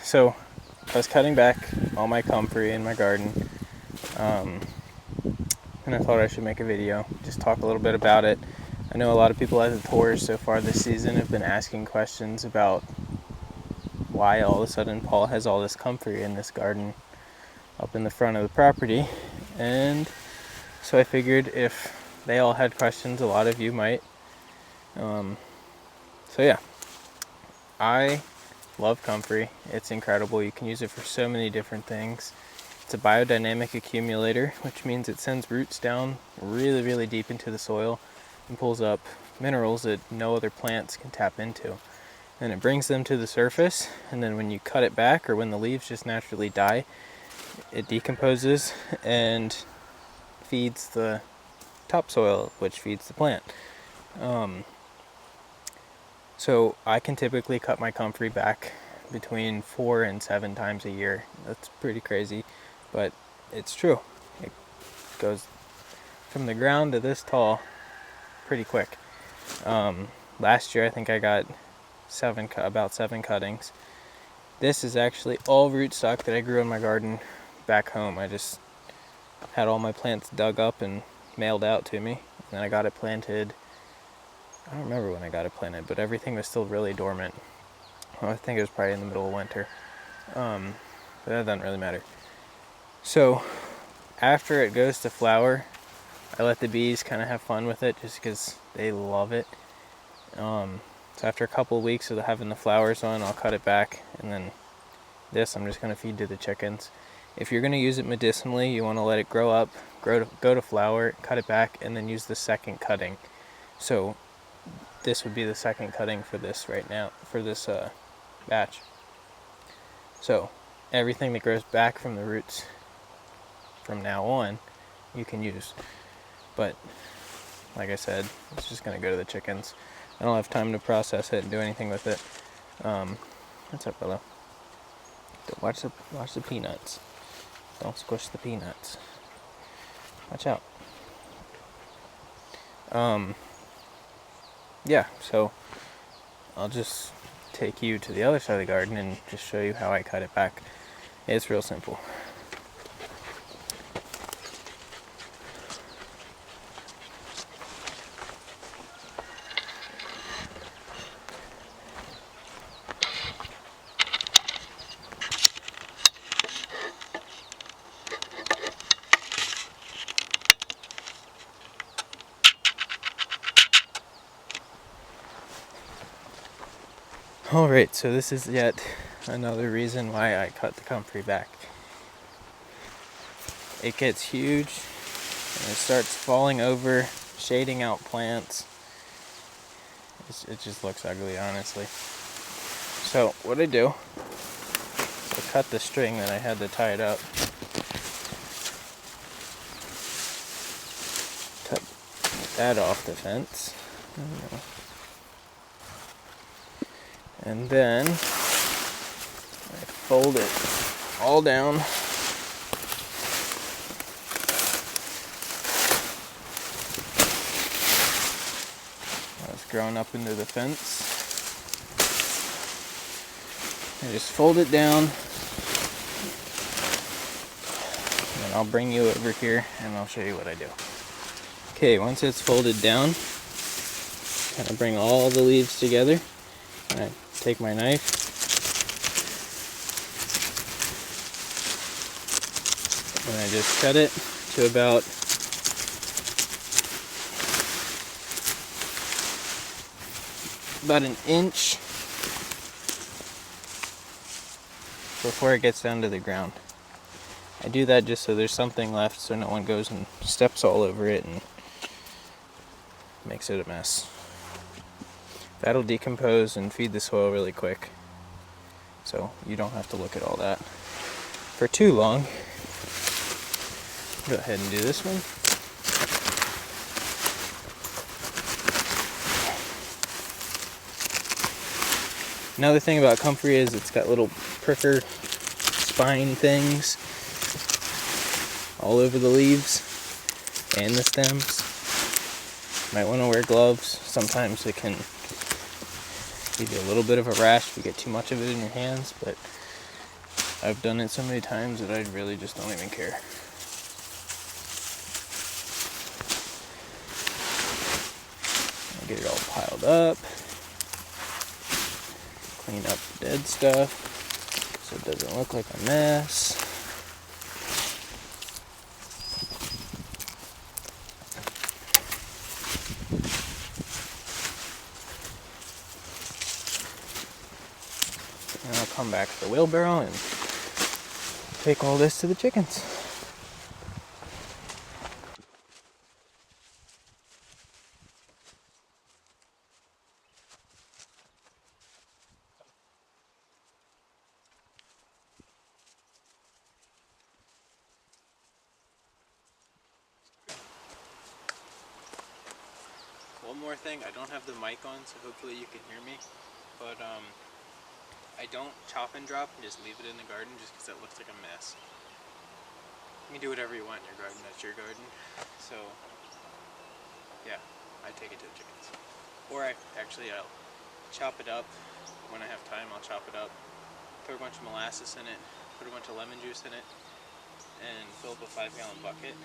So I was cutting back all my comfrey in my garden, and I thought I should make a video, just talk a little bit about it. I know a lot of people at the tours so far this season have been asking questions about why all of a sudden Paul has all this comfrey in this garden up in the front of the property. And so I figured if they all had questions, a lot of you might. So yeah, I love comfrey. It's incredible. You can use it for so many different things. It's a biodynamic accumulator, which means it sends roots down really, really deep into the soil and pulls up minerals that no other plants can tap into. And it brings them to the surface, and then when you cut it back, or when the leaves just naturally die, it decomposes and feeds the topsoil, which feeds the plant. So I can typically cut my comfrey back between 4 and 7 times a year. That's pretty crazy, but it's true. It goes from the ground to this tall pretty quick. Last year I think I got about 7 cuttings. This is actually all rootstock that I grew in my garden back home. I just had all my plants dug up and mailed out to me, and then I got it planted. I don't remember when I got it planted, but everything was still really dormant. Well, I think it was probably in the middle of winter, but that doesn't really matter. So after it goes to flower, I let the bees kind of have fun with it just because they love it. So after a couple of weeks of having the flowers on, I'll cut it back, and then this I'm just going to feed to the chickens. If you're going to use it medicinally, you want to let it grow up, go to flower, cut it back, and then use the second cutting. So this would be the second cutting for this right now, for this batch. So everything that grows back from the roots from now on, you can use. But like I said, it's just going to go to the chickens. I don't have time to process it and do anything with it. What's up, Willow? Watch the peanuts. Don't squish the peanuts. Watch out. Yeah, so I'll just take you to the other side of the garden and just show you how I cut it back. It's real simple. Alright, so this is yet another reason why I cut the comfrey back. It gets huge and it starts falling over, shading out plants. It just looks ugly, honestly. So what I do is I cut the string that I had to tie it up. Cut that off the fence. And then I fold it all down. It's growing up into the fence. I just fold it down, and I'll bring you over here and I'll show you what I do. Okay, once it's folded down, kind of bring all the leaves together. And I take my knife and I just cut it to about an inch before it gets down to the ground. I do that just so there's something left, so no one goes and steps all over it and makes it a mess. That'll decompose and feed the soil really quick, so you don't have to look at all that for too long. Go ahead and do this one. Another thing about comfrey is it's got little pricker spine things all over the leaves and the stems. Might want to wear gloves. Sometimes it can give you a little bit of a rash if you get too much of it in your hands, but I've done it so many times that I really just don't even care. I get it all piled up, clean up the dead stuff so it doesn't look like a mess. And I'll come back to the wheelbarrow and take all this to the chickens. One more thing, I don't have the mic on, so hopefully you can hear me, but I don't chop and drop and just leave it in the garden just because it looks like a mess. You can do whatever you want in your garden, that's your garden. So yeah, I take it to the chickens. Or I'll chop it up. When I have time, I'll chop it up, put a bunch of molasses in it, put a bunch of lemon juice in it, and fill up a 5-gallon bucket,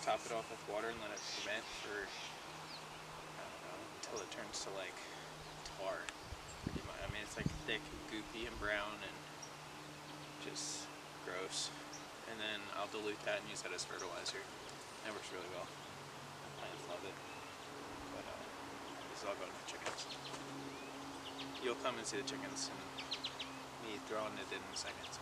top it off with water and let it ferment for, I don't know, until it turns to like tar. I mean, it's like thick, goopy, and brown, and just gross. And then I'll dilute that and use that as fertilizer. That works really well. Plants love it. But this is all going for chickens. You'll come and see the chickens and me throwing it in a second. So.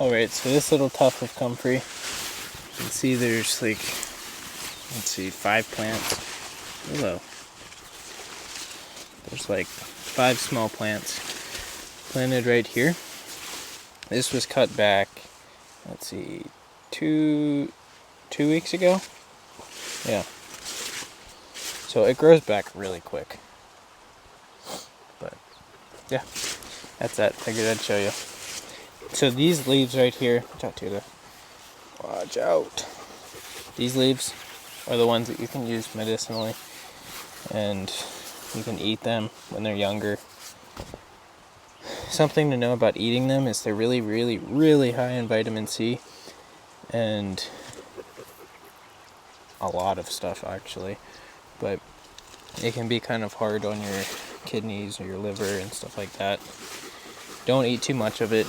Alright, so this little tuft of comfrey, you can see there's like, let's see, 5 plants. Hello. There's like 5 small plants planted right here. This was cut back, let's see, two weeks ago? Yeah. So it grows back really quick. But, yeah, that's that. Figured I'd show you. So these leaves right here, watch out, Tita. Watch out. These leaves are the ones that you can use medicinally, and you can eat them when they're younger. Something to know about eating them is they're really, really, really high in vitamin C, and a lot of stuff actually, but it can be kind of hard on your kidneys or your liver and stuff like that. Don't eat too much of it.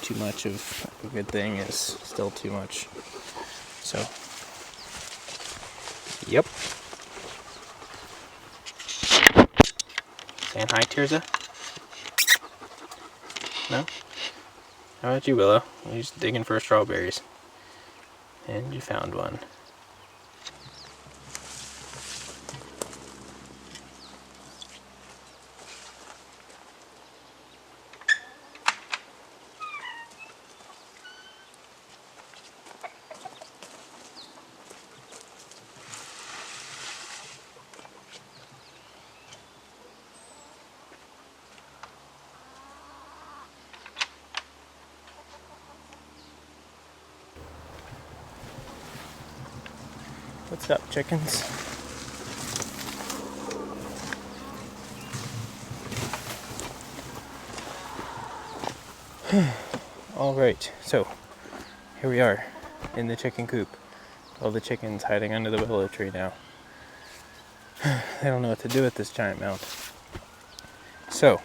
Too much of a good thing is still too much. So, yep. Saying hi, Tirza? No? How about you, Willow? You're just digging for strawberries. And you found one. What's up, chickens? Alright, so here we are in the chicken coop. All the chickens hiding under the willow tree now. They don't know what to do with this giant mound. So,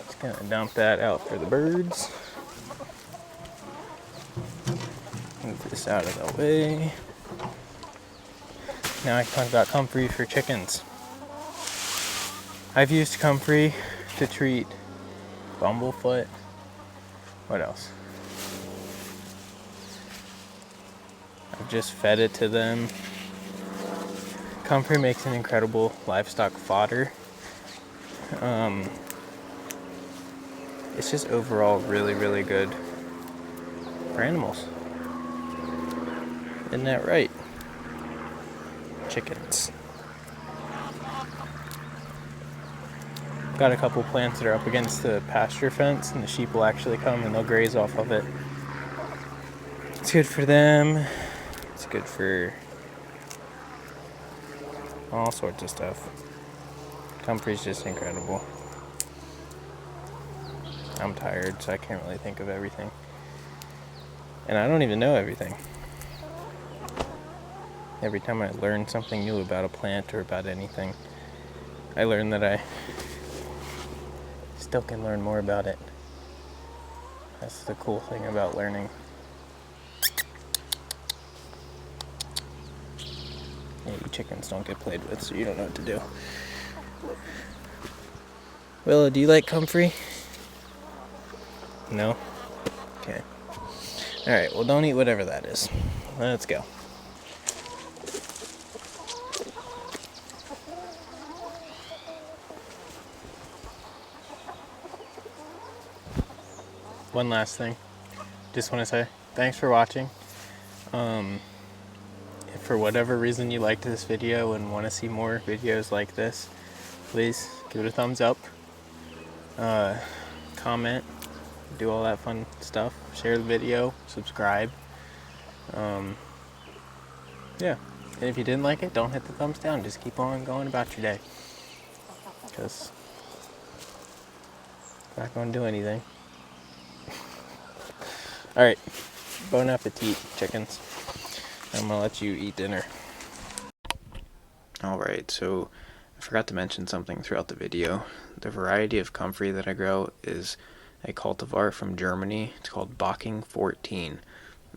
just gonna dump that out for the birds. Move this out of the way. Now I can talk about comfrey for chickens. I've used comfrey to treat bumblefoot. What else? I've just fed it to them. Comfrey makes an incredible livestock fodder. It's just overall really, really good for animals. Isn't that right? Chickens. Got a couple plants that are up against the pasture fence, and the sheep will actually come and they'll graze off of it. It's good for them. It's good for all sorts of stuff. Comfrey's just incredible. I'm tired, so I can't really think of everything. And I don't even know everything. Every time I learn something new about a plant or about anything, I learn that I still can learn more about it. That's the cool thing about learning. Yeah, you chickens don't get played with, so you don't know what to do. Willa, do you like comfrey? No? Okay. Alright, well, don't eat whatever that is. Let's go. One last thing. Just want to say thanks for watching. If for whatever reason you liked this video and want to see more videos like this, please give it a thumbs up. Comment. Do all that fun stuff. Share the video. Subscribe. Yeah. And if you didn't like it, don't hit the thumbs down. Just keep on going about your day. Because it's not going to do anything. Alright. Bon appetit, chickens. I'm going to let you eat dinner. Alright, so I forgot to mention something throughout the video. The variety of comfrey that I grow is a cultivar from Germany. It's called Bocking 14.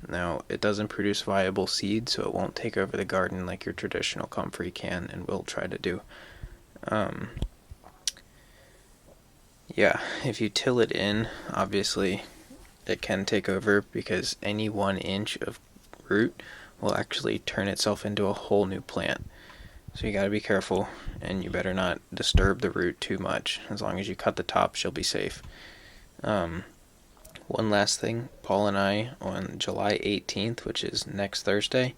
Now, it doesn't produce viable seed, so it won't take over the garden like your traditional comfrey can and will try to do. Yeah, if you till it in, obviously it can take over because any 1 inch of root will actually turn itself into a whole new plant. So you gotta be careful, and you better not disturb the root too much. As long as you cut the top, she'll be safe. One last thing, Paul and I on July 18th, which is next Thursday,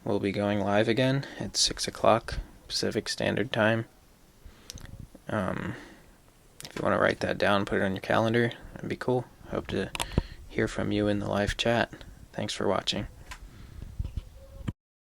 we'll be going live again at 6 o'clock Pacific Standard Time. If you want to write that down, put it on your calendar, that'd be cool. Hope to hear from you in the live chat. Thanks for watching.